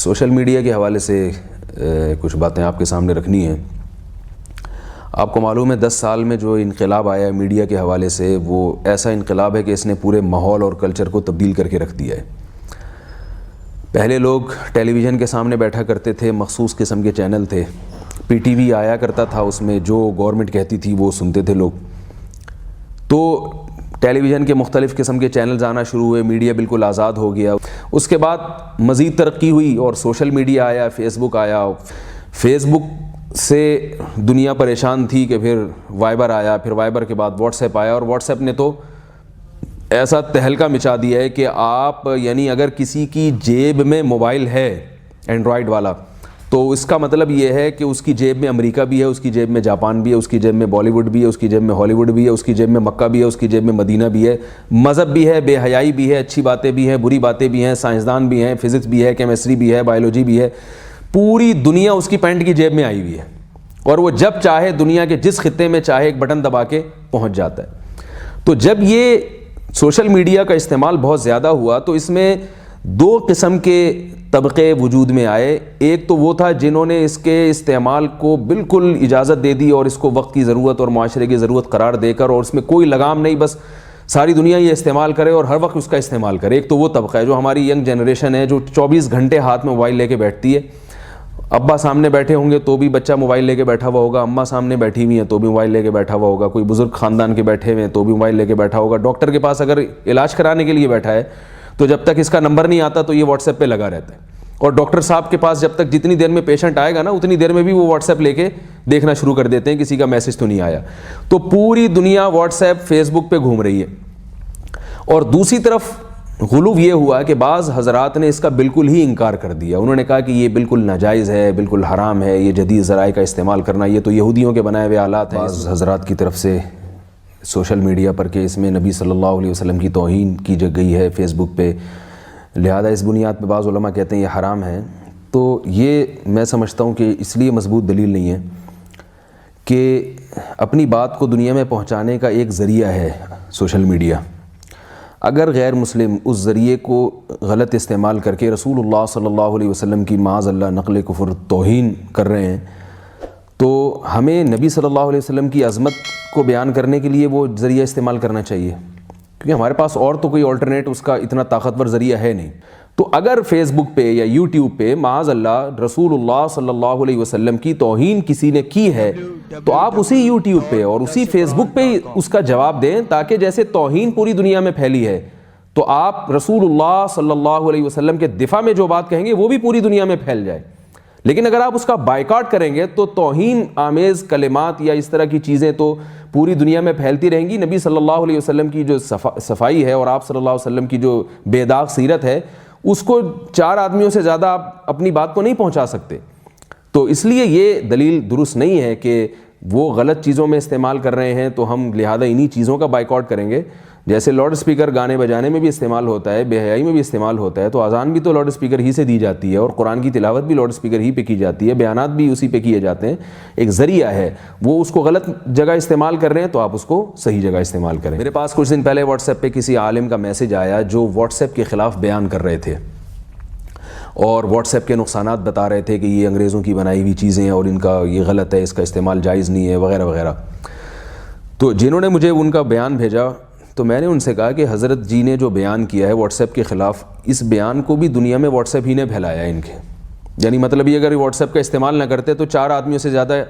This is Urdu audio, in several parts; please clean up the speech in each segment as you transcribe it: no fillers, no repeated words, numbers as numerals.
سوشل میڈیا کے حوالے سے کچھ باتیں آپ کے سامنے رکھنی ہیں. آپ کو معلوم ہے 10 سال میں جو انقلاب آیا ہے میڈیا کے حوالے سے، وہ ایسا انقلاب ہے کہ اس نے پورے ماحول اور کلچر کو تبدیل کر کے رکھ دیا ہے. پہلے لوگ ٹیلی ویژن کے سامنے بیٹھا کرتے تھے، مخصوص قسم کے چینل تھے، پی ٹی وی آیا کرتا تھا، اس میں جو گورنمنٹ کہتی تھی وہ سنتے تھے لوگ. تو ٹیلی ویژن کے مختلف قسم کے چینلز آنا شروع ہوئے، میڈیا بالکل آزاد ہو گیا. اس کے بعد مزید ترقی ہوئی اور سوشل میڈیا آیا، فیس بک آیا. فیس بک سے دنیا پریشان تھی کہ پھر وائبر آیا، پھر وائبر کے بعد واٹس ایپ آیا، اور واٹس ایپ نے تو ایسا تہلکہ مچا دیا ہے کہ آپ یعنی اگر کسی کی جیب میں موبائل ہے اینڈرائڈ والا تو اس کا مطلب یہ ہے کہ اس کی جیب میں امریکہ بھی ہے، اس کی جیب میں جاپان بھی ہے، اس کی جیب میں بالی ووڈ بھی ہے، اس کی جیب میں ہالی ووڈ بھی ہے، اس کی جیب میں مکہ بھی ہے، اس کی جیب میں مدینہ بھی ہے، مذہب بھی ہے، بے حیائی بھی ہے، اچھی باتیں بھی ہیں، بری باتیں بھی ہیں، سائنسدان بھی ہیں، فزکس بھی ہے، کیمسٹری بھی ہے، بایولوجی بھی ہے. پوری دنیا اس کی پینٹ کی جیب میں آئی ہوئی ہے، اور وہ جب چاہے دنیا کے جس خطے میں چاہے ایک بٹن دبا کے پہنچ جاتا ہے. تو جب یہ سوشل میڈیا کا استعمال بہت زیادہ ہوا تو اس میں 2 قسم کے طبقے وجود میں آئے. ایک تو وہ تھا جنہوں نے اس کے استعمال کو بالکل اجازت دے دی اور اس کو وقت کی ضرورت اور معاشرے کی ضرورت قرار دے کر، اور اس میں کوئی لگام نہیں، بس ساری دنیا یہ استعمال کرے اور ہر وقت اس کا استعمال کرے. ایک تو وہ طبقہ ہے جو ہماری ینگ جنریشن ہے، جو 24 گھنٹے ہاتھ میں موبائل لے کے بیٹھتی ہے. ابا سامنے بیٹھے ہوں گے تو بھی بچہ موبائل لے کے بیٹھا ہوا ہوگا، اماں سامنے بیٹھی ہوئی ہیں تو بھی موبائل لے کے بیٹھا ہوا ہوگا، کوئی بزرگ خاندان کے بیٹھے ہوئے ہیں تو بھی موبائل لے کے بیٹھا ہوگا. ڈاکٹر کے پاس اگر علاج کرانے کے لیے بیٹھا ہے تو جب تک اس کا نمبر نہیں آتا تو یہ واٹس ایپ پہ لگا رہتا ہے. اور ڈاکٹر صاحب کے پاس جب تک جتنی دیر میں پیشنٹ آئے گا نا اتنی دیر میں بھی وہ واٹس ایپ لے کے دیکھنا شروع کر دیتے ہیں کسی کا میسج تو نہیں آیا. تو پوری دنیا واٹس ایپ فیس بک پہ گھوم رہی ہے. اور دوسری طرف غلو یہ ہوا کہ بعض حضرات نے اس کا بالکل ہی انکار کر دیا. انہوں نے کہا کہ یہ بالکل ناجائز ہے، بالکل حرام ہے، یہ جدید ذرائع کا استعمال کرنا، یہ تو یہودیوں کے بنائے ہوئے آلات ہیں. بعض حضرات کی طرف سے سوشل میڈیا پر کہ اس میں نبی صلی اللہ علیہ وسلم کی توہین کی گئی ہے فیس بک پہ، لہذا اس بنیاد پہ بعض علماء کہتے ہیں یہ حرام ہے. تو یہ میں سمجھتا ہوں کہ اس لیے مضبوط دلیل نہیں ہے کہ اپنی بات کو دنیا میں پہنچانے کا ایک ذریعہ ہے سوشل میڈیا. اگر غیر مسلم اس ذریعے کو غلط استعمال کر کے رسول اللہ صلی اللہ علیہ وسلم کی معاذ اللہ نقل کفر توہین کر رہے ہیں تو ہمیں نبی صلی اللہ علیہ وسلم کی عظمت کو بیان کرنے کے لیے وہ ذریعہ استعمال کرنا چاہیے، کیونکہ ہمارے پاس اور تو کوئی آلٹرنیٹ اس کا اتنا طاقتور ذریعہ ہے نہیں. تو اگر فیس بک پہ یا یوٹیوب پہ معاذ اللہ رسول اللہ صلی اللہ علیہ وسلم کی توہین کسی نے کی ہے تو آپ اسی یوٹیوب پہ اور اسی فیس بک پہ اس کا جواب دیں، تاکہ جیسے توہین پوری دنیا میں پھیلی ہے تو آپ رسول اللہ صلی اللہ علیہ وسلم کے دفاع میں جو بات کہیں گے وہ بھی پوری دنیا میں پھیل جائے. لیکن اگر آپ اس کا بائیکاٹ کریں گے تو توہین آمیز کلمات یا اس طرح کی چیزیں تو پوری دنیا میں پھیلتی رہیں گی. نبی صلی اللہ علیہ وسلم کی جو صفائی ہے اور آپ صلی اللہ علیہ وسلم کی جو بے داغ سیرت ہے اس کو 4 آدمیوں سے زیادہ آپ اپنی بات کو نہیں پہنچا سکتے. تو اس لیے یہ دلیل درست نہیں ہے کہ وہ غلط چیزوں میں استعمال کر رہے ہیں تو ہم لہذا انہی چیزوں کا بائیکاٹ کریں گے. جیسے لاؤڈ اسپیکر گانے بجانے میں بھی استعمال ہوتا ہے، بے حیائی میں بھی استعمال ہوتا ہے، تو اذان بھی تو لاؤڈ اسپیکر ہی سے دی جاتی ہے، اور قرآن کی تلاوت بھی لاؤڈ اسپیکر ہی پہ کی جاتی ہے، بیانات بھی اسی پہ کیے جاتے ہیں. ایک ذریعہ ہے، وہ اس کو غلط جگہ استعمال کر رہے ہیں تو آپ اس کو صحیح جگہ استعمال کریں. میرے پاس کچھ دن پہلے واٹس ایپ پہ کسی عالم کا میسج آیا جو واٹس ایپ کے خلاف بیان کر رہے تھے اور واٹس ایپ کے نقصانات بتا رہے تھے کہ یہ انگریزوں کی بنائی ہوئی چیزیں ہیں اور ان کا یہ غلط ہے، اس کا استعمال جائز نہیں ہے وغیرہ وغیرہ. تو جنہوں نے مجھے ان کا بیان بھیجا تو میں نے ان سے کہا کہ حضرت جی نے جو بیان کیا ہے واٹس ایپ کے خلاف، اس بیان کو بھی دنیا میں واٹس ایپ ہی نے پھیلایا ہے ان کے. یعنی مطلب یہ اگر واٹس ایپ کا استعمال نہ کرتے تو 4 آدمیوں سے زیادہ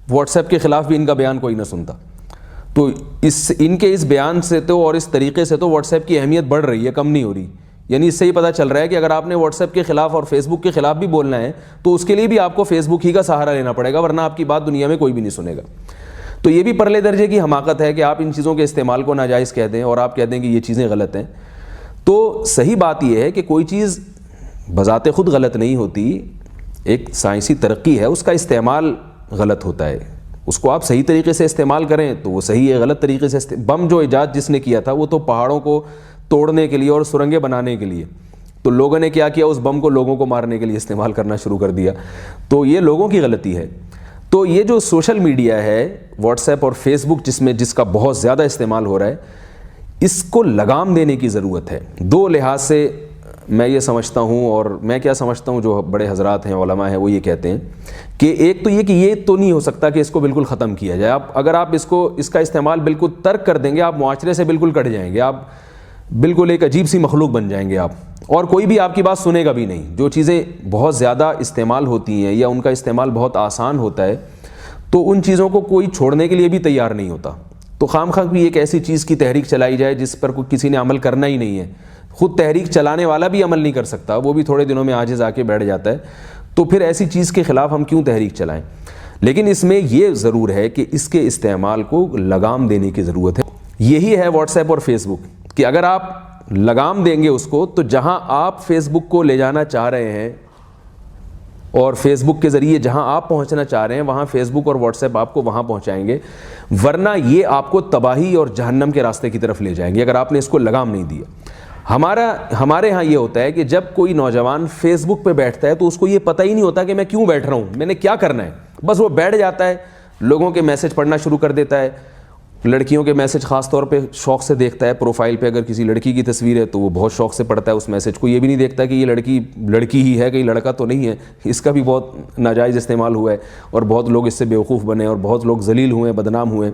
واٹس ایپ کے خلاف بھی ان کا بیان کوئی نہ سنتا. تو ان کے اس بیان سے تو اور اس طریقے سے تو واٹس ایپ کی اہمیت بڑھ رہی ہے، کم نہیں ہو رہی. یعنی اس سے ہی پتہ چل رہا ہے کہ اگر آپ نے واٹس ایپ کے خلاف اور فیس بک کے خلاف بھی بولنا ہے تو اس کے لیے بھی آپ کو فیس بک ہی کا سہارا لینا پڑے گا، ورنہ آپ کی بات دنیا میں کوئی بھی نہیں سنے گا. تو یہ بھی پرلے درجے کی حماقت ہے کہ آپ ان چیزوں کے استعمال کو ناجائز کہہ دیں اور آپ کہہ دیں کہ یہ چیزیں غلط ہیں. تو صحیح بات یہ ہے کہ کوئی چیز بذات خود غلط نہیں ہوتی، ایک سائنسی ترقی ہے، اس کا استعمال غلط ہوتا ہے. اس کو آپ صحیح طریقے سے استعمال کریں تو وہ صحیح ہے، غلط طریقے سے بم جو ایجاد جس نے کیا تھا وہ تو پہاڑوں کو توڑنے کے لیے اور سرنگیں بنانے کے لیے، تو لوگوں نے کیا کیا، اس بم کو لوگوں کو مارنے کے لیے استعمال کرنا شروع کر دیا. تو یہ لوگوں کی غلطی ہے. تو یہ جو سوشل میڈیا ہے واٹس ایپ اور فیس بک جس کا بہت زیادہ استعمال ہو رہا ہے، اس کو لگام دینے کی ضرورت ہے. 2 لحاظ سے میں یہ سمجھتا ہوں، اور میں کیا سمجھتا ہوں، جو بڑے حضرات ہیں علماء ہیں وہ یہ کہتے ہیں کہ ایک تو یہ کہ یہ تو نہیں ہو سکتا کہ اس کو بالکل ختم کیا جائے. اگر آپ اس کا استعمال بالکل ترک کر دیں گے، آپ معاشرے سے بالکل کٹ جائیں گے، آپ بالکل ایک عجیب سی مخلوق بن جائیں گے آپ، اور کوئی بھی آپ کی بات سنے گا بھی نہیں. جو چیزیں بہت زیادہ استعمال ہوتی ہیں یا ان کا استعمال بہت آسان ہوتا ہے تو ان چیزوں کو کوئی چھوڑنے کے لیے بھی تیار نہیں ہوتا. تو خام خواہ بھی ایک ایسی چیز کی تحریک چلائی جائے جس پر کسی نے عمل کرنا ہی نہیں ہے. خود تحریک چلانے والا بھی عمل نہیں کر سکتا، وہ بھی تھوڑے دنوں میں عاجز آ کے بیٹھ جاتا ہے. تو پھر ایسی چیز کے خلاف ہم کیوں تحریک چلائیں؟ لیکن اس میں یہ ضرور ہے کہ اس کے استعمال کو لگام دینے کی ضرورت ہے. یہی ہے واٹس ایپ اور فیس بک کہ اگر آپ لگام دیں گے اس کو تو جہاں آپ فیس بک کو لے جانا چاہ رہے ہیں اور فیس بک کے ذریعے جہاں آپ پہنچنا چاہ رہے ہیں وہاں فیس بک اور واٹس ایپ آپ کو وہاں پہنچائیں گے، ورنہ یہ آپ کو تباہی اور جہنم کے راستے کی طرف لے جائیں گے اگر آپ نے اس کو لگام نہیں دیا. ہمارے ہاں یہ ہوتا ہے کہ جب کوئی نوجوان فیس بک پہ بیٹھتا ہے تو اس کو یہ پتہ ہی نہیں ہوتا کہ میں کیوں بیٹھ رہا ہوں، میں نے کیا کرنا ہے. بس وہ بیٹھ جاتا ہے، لوگوں کے میسج پڑھنا شروع کر دیتا ہے، لڑکیوں کے میسج خاص طور پہ شوق سے دیکھتا ہے. پروفائل پہ اگر کسی لڑکی کی تصویر ہے تو وہ بہت شوق سے پڑھتا ہے اس میسج کو، یہ بھی نہیں دیکھتا کہ یہ لڑکی ہی ہے، کہیں لڑکا تو نہیں ہے. اس کا بھی بہت ناجائز استعمال ہوا ہے اور بہت لوگ اس سے بیوقوف بنے اور بہت لوگ ذلیل ہوئے، بدنام ہوئے.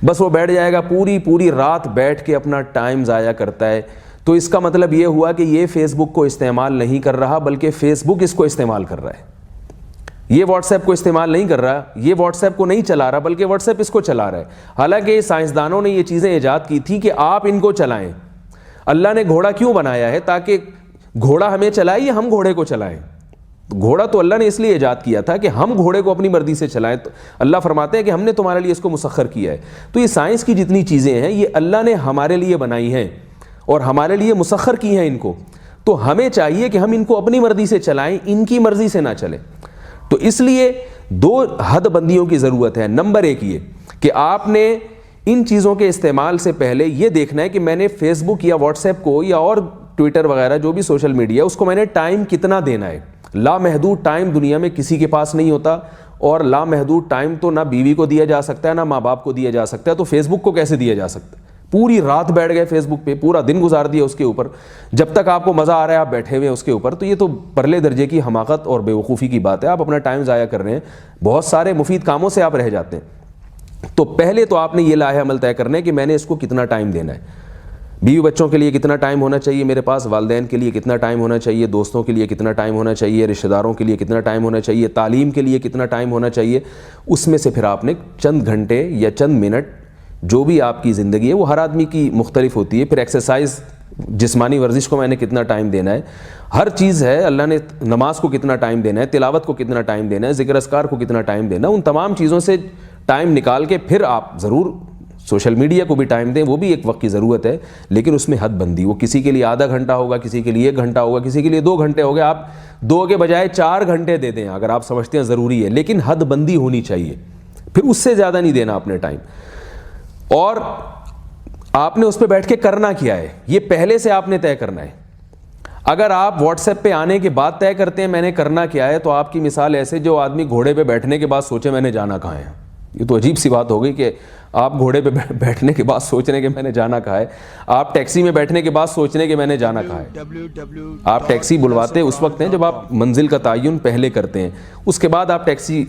بس وہ بیٹھ جائے گا، پوری رات بیٹھ کے اپنا ٹائم ضائع کرتا ہے. تو اس کا مطلب یہ ہوا کہ یہ فیس بک کو استعمال نہیں کر رہا بلکہ فیس بک اس کو استعمال کر رہا ہے. یہ واٹس ایپ کو استعمال نہیں کر رہا، یہ واٹس ایپ کو نہیں چلا رہا بلکہ واٹس ایپ اس کو چلا رہا ہے. حالانکہ سائنسدانوں نے یہ چیزیں ایجاد کی تھی کہ آپ ان کو چلائیں. اللہ نے گھوڑا کیوں بنایا ہے؟ تاکہ گھوڑا ہمیں چلائے یا ہم گھوڑے کو چلائیں. گھوڑا تو اللہ نے اس لیے ایجاد کیا تھا کہ ہم گھوڑے کو اپنی مرضی سے چلائیں. تو اللہ فرماتے ہیں کہ ہم نے تمہارے لیے اس کو مسخر کیا ہے. تو یہ سائنس کی جتنی چیزیں ہیں یہ اللہ نے ہمارے لیے بنائی ہیں اور ہمارے لیے مسخر کی ہیں ان کو. تو ہمیں چاہیے کہ ہم ان کو اپنی مرضی سے چلائیں، ان کی مرضی سے نہ چلیں. تو اس لیے دو حد بندیوں کی ضرورت ہے. نمبر ایک یہ کہ آپ نے ان چیزوں کے استعمال سے پہلے یہ دیکھنا ہے کہ میں نے فیس بک یا واٹس ایپ کو یا اور ٹویٹر وغیرہ جو بھی سوشل میڈیا اس کو میں نے ٹائم کتنا دینا ہے. لامحدود ٹائم دنیا میں کسی کے پاس نہیں ہوتا، اور لامحدود ٹائم تو نہ بیوی کو دیا جا سکتا ہے نہ ماں باپ کو دیا جا سکتا ہے. تو فیس بک کو کیسے دیا جا سکتا ہے؟ پوری رات بیٹھ گئے فیس بک پہ، پورا دن گزار دیا اس کے اوپر، جب تک آپ کو مزہ آ رہا ہے آپ بیٹھے ہوئے ہیں اس کے اوپر. تو یہ تو پرلے درجے کی حماقت اور بیوقوفی کی بات ہے. آپ اپنا ٹائم ضائع کر رہے ہیں، بہت سارے مفید کاموں سے آپ رہ جاتے ہیں. تو پہلے تو آپ نے یہ لاہ عمل طے کرنا ہے کہ میں نے اس کو کتنا ٹائم دینا ہے. بیوی بچوں کے لیے کتنا ٹائم ہونا چاہیے میرے پاس، والدین کے لیے کتنا ٹائم ہونا چاہیے، دوستوں کے لیے کتنا ٹائم ہونا چاہیے، رشتہ داروں کے لیے کتنا ٹائم ہونا چاہیے، تعلیم کے لیے کتنا ٹائم ہونا چاہیے. اس میں سے پھر آپ نے چند گھنٹے یا چند منٹ، جو بھی آپ کی زندگی ہے وہ ہر آدمی کی مختلف ہوتی ہے. پھر ایکسرسائز، جسمانی ورزش کو میں نے کتنا ٹائم دینا ہے، ہر چیز ہے. اللہ نے نماز کو کتنا ٹائم دینا ہے، تلاوت کو کتنا ٹائم دینا ہے، ذکر اذکار کو کتنا ٹائم دینا ہے. ان تمام چیزوں سے ٹائم نکال کے پھر آپ ضرور سوشل میڈیا کو بھی ٹائم دیں. وہ بھی ایک وقت کی ضرورت ہے، لیکن اس میں حد بندی. وہ کسی کے لیے آدھا گھنٹہ ہوگا، کسی کے لیے 1 گھنٹہ ہوگا، کسی کے لیے 2 گھنٹے ہوگا. آپ 2 کے بجائے 4 گھنٹے دے دیں اگر آپ سمجھتے ہیں ضروری ہے، لیکن حد بندی ہونی چاہیے. پھر اس سے زیادہ نہیں دینا اپنے ٹائم. اور آپ نے اس پہ بیٹھ کے کرنا کیا ہے یہ پہلے سے آپ نے طے کرنا ہے. اگر آپ واٹس ایپ پہ آنے کے بعد طے کرتے ہیں میں نے کرنا کیا ہے، تو آپ کی مثال ایسے جو آدمی گھوڑے پہ بیٹھنے کے بعد سوچے میں نے جانا کہاں ہے. یہ تو عجیب سی بات ہو گئی کہ آپ گھوڑے پہ بیٹھنے کے بعد سوچ رہے ہیں کہ میں نے جانا کہاں ہے. آپ ٹیکسی میں بیٹھنے کے بعد سوچ رہے ہیں کہ میں نے جانا کہاں ہے. آپ ٹیکسی بلواتے اس وقت ہیں جب آپ منزل کا تعین پہلے کرتے ہیں. اس کے بعد آپ ٹیکسی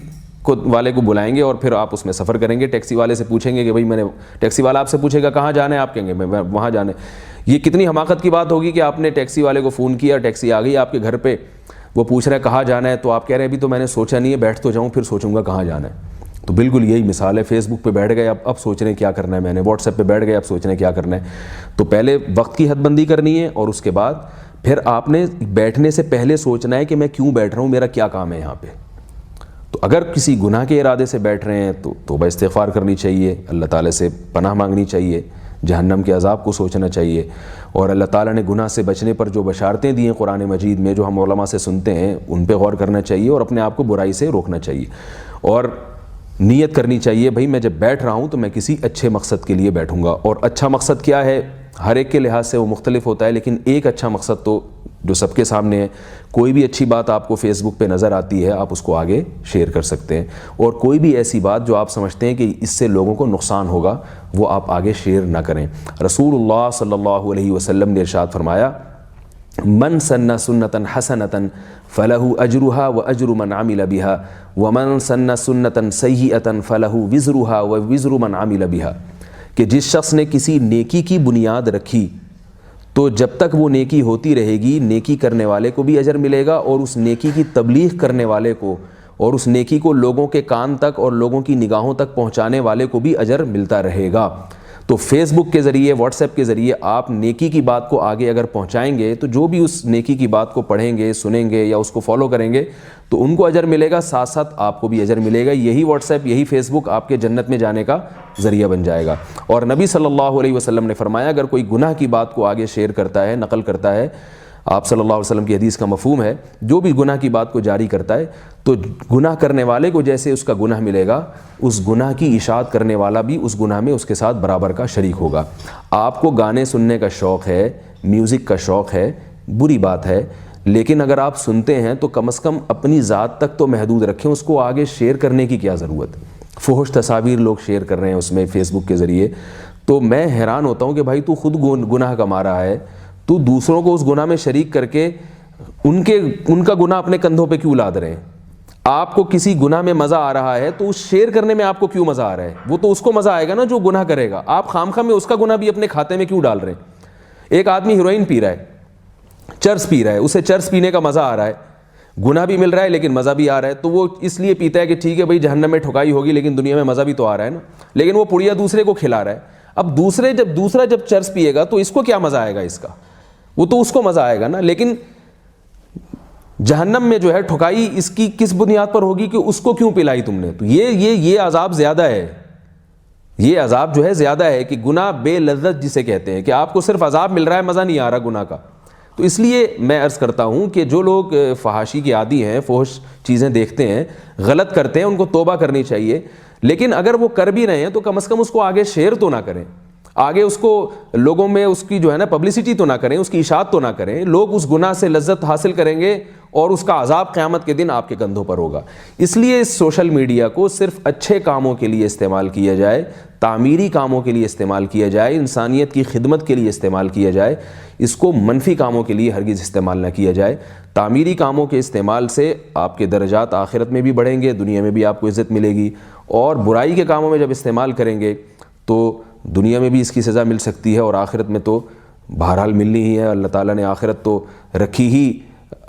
والے کو بلائیں گے اور پھر آپ اس میں سفر کریں گے. ٹیکسی والے سے پوچھیں گے کہ بھائی ٹیکسی والا آپ سے پوچھے گا کہاں جانا ہے، آپ کہیں گے میں وہاں جانا ہے. یہ کتنی حماقت کی بات ہوگی کہ آپ نے ٹیکسی والے کو فون کیا، ٹیکسی آ گئی آپ کے گھر پہ، وہ پوچھ رہے ہیں کہاں جانا ہے، تو آپ کہہ رہے ہیں ابھی تو میں نے سوچا نہیں ہے، بیٹھ تو جاؤں پھر سوچوں گا کہاں جانا ہے. تو بالکل یہی مثال ہے. فیس بک پہ بیٹھ گئے، اب سوچ رہے ہیں کیا کرنا ہے میں نے. واٹس ایپ پہ بیٹھ گئے، اب سوچ رہے ہیں کیا کرنا ہے. تو پہلے وقت کی حد بندی کرنی ہے اور اس کے بعد پھر آپ نے بیٹھنے سے پہلے سوچنا ہے کہ میں کیوں بیٹھ رہا ہوں، میرا کیا کام ہے یہاں پہ. تو اگر کسی گناہ کے ارادے سے بیٹھ رہے ہیں تو توبہ استغفار کرنی چاہیے، اللہ تعالیٰ سے پناہ مانگنی چاہیے، جہنم کے عذاب کو سوچنا چاہیے. اور اللہ تعالیٰ نے گناہ سے بچنے پر جو بشارتیں دی ہیں قرآن مجید میں، جو ہم علماء سے سنتے ہیں، ان پہ غور کرنا چاہیے اور اپنے آپ کو برائی سے روکنا چاہیے. اور نیت کرنی چاہیے بھائی میں جب بیٹھ رہا ہوں تو میں کسی اچھے مقصد کے لیے بیٹھوں گا. اور اچھا مقصد کیا ہے ہر ایک کے لحاظ سے وہ مختلف ہوتا ہے، لیکن ایک اچھا مقصد تو جو سب کے سامنے ہے. کوئی بھی اچھی بات آپ کو فیس بک پہ نظر آتی ہے آپ اس کو آگے شیئر کر سکتے ہیں، اور کوئی بھی ایسی بات جو آپ سمجھتے ہیں کہ اس سے لوگوں کو نقصان ہوگا وہ آپ آگے شیئر نہ کریں. رسول اللہ صلی اللہ علیہ وسلم نے ارشاد فرمایا من سن سنتن حسنتن فلہ اجرہا و اجر من عمل بہا ومن سن سنتن سیئتن فلہ وزرہا و وزر من عمل بہا، کہ جس شخص نے کسی نیکی کی بنیاد رکھی تو جب تک وہ نیکی ہوتی رہے گی نیکی کرنے والے کو بھی اجر ملے گا، اور اس نیکی کی تبلیغ کرنے والے کو اور اس نیکی کو لوگوں کے کان تک اور لوگوں کی نگاہوں تک پہنچانے والے کو بھی اجر ملتا رہے گا۔ تو فیس بک کے ذریعے، واٹس ایپ کے ذریعے آپ نیکی کی بات کو آگے اگر پہنچائیں گے تو جو بھی اس نیکی کی بات کو پڑھیں گے، سنیں گے یا اس کو فالو کریں گے تو ان کو اجر ملے گا، ساتھ ساتھ آپ کو بھی اجر ملے گا۔ یہی واٹس ایپ، یہی فیس بک آپ کے جنت میں جانے کا ذریعہ بن جائے گا۔ اور نبی صلی اللہ علیہ وسلم نے فرمایا اگر کوئی گناہ کی بات کو آگے شیئر کرتا ہے، نقل کرتا ہے، آپ صلی اللہ علیہ وسلم کی حدیث کا مفہوم ہے جو بھی گناہ کی بات کو جاری کرتا ہے تو گناہ کرنے والے کو جیسے اس کا گناہ ملے گا، اس گناہ کی اشاعت کرنے والا بھی اس گناہ میں اس کے ساتھ برابر کا شریک ہوگا۔ آپ کو گانے سننے کا شوق ہے، میوزک کا شوق ہے، بری بات ہے، لیکن اگر آپ سنتے ہیں تو کم از کم اپنی ذات تک تو محدود رکھیں، اس کو آگے شیئر کرنے کی کیا ضرورت؟ فحش تصاویر لوگ شیئر کر رہے ہیں اس میں فیس بک کے ذریعے، تو میں حیران ہوتا ہوں کہ بھائی تو خود گناہ کما رہا ہے، تو دوسروں کو اس گناہ میں شریک کر کے ان کا گناہ اپنے کندھوں پہ کیوں لاد رہے ہیں؟ آپ کو کسی گناہ میں مزہ آ رہا ہے تو اس شیئر کرنے میں آپ کو کیوں مزہ آ رہا ہے؟ وہ تو اس کو مزہ آئے گا نا جو گناہ کرے گا، آپ خامخواہ میں اس کا گناہ بھی اپنے کھاتے میں کیوں ڈال رہے ہیں؟ ایک آدمی ہیروئن پی رہا ہے، چرس پی رہا ہے، اسے چرس پینے کا مزہ آ رہا ہے، گناہ بھی مل رہا ہے لیکن مزہ بھی آ رہا ہے، تو وہ اس لیے پیتا ہے کہ ٹھیک ہے بھائی جہنم میں ٹھکائی ہوگی لیکن دنیا میں مزہ بھی تو آ رہا ہے نا، لیکن وہ پڑیا دوسرے کو کھلا رہا ہے۔ اب دوسرا جب چرس پیے گا تو اس کو کیا مزہ آئے گا؟ اس کا وہ تو اس کو مزہ آئے گا نا، لیکن جہنم میں جو ہے ٹھکائی اس کی کس بنیاد پر ہوگی کہ اس کو کیوں پلائی تم نے؟ تو یہ عذاب زیادہ ہے، یہ عذاب جو ہے زیادہ ہے کہ گناہ بے لذت جسے کہتے ہیں، کہ آپ کو صرف عذاب مل رہا ہے، مزہ نہیں آ رہا گناہ کا۔ تو اس لیے میں عرض کرتا ہوں کہ جو لوگ فحاشی کے عادی ہیں، فحش چیزیں دیکھتے ہیں، غلط کرتے ہیں، ان کو توبہ کرنی چاہیے، لیکن اگر وہ کر بھی رہے ہیں تو کم از کم اس کو آگے شیئر تو نہ کریں، آگے اس کو لوگوں میں اس کی جو ہے نا پبلسٹی تو نہ کریں، اس کی اشاعت تو نہ کریں، لوگ اس گناہ سے لذت حاصل کریں گے اور اس کا عذاب قیامت کے دن آپ کے کندھوں پر ہوگا۔ اس لیے اس سوشل میڈیا کو صرف اچھے کاموں کے لیے استعمال کیا جائے، تعمیری کاموں کے لیے استعمال کیا جائے، انسانیت کی خدمت کے لیے استعمال کیا جائے، اس کو منفی کاموں کے لیے ہرگز استعمال نہ کیا جائے۔ تعمیری کاموں کے استعمال سے آپ کے درجات آخرت میں بھی بڑھیں گے، دنیا میں بھی آپ کو عزت ملے گی، اور برائی کے کاموں میں جب استعمال کریں گے تو دنیا میں بھی اس کی سزا مل سکتی ہے اور آخرت میں تو بہرحال ملنی ہی ہے۔ اللہ تعالیٰ نے آخرت تو رکھی ہی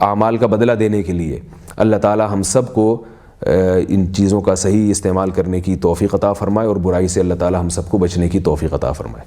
اعمال کا بدلہ دینے کے لیے۔ اللہ تعالیٰ ہم سب کو ان چیزوں کا صحیح استعمال کرنے کی توفیق عطا فرمائے اور برائی سے اللہ تعالیٰ ہم سب کو بچنے کی توفیق عطا فرمائے۔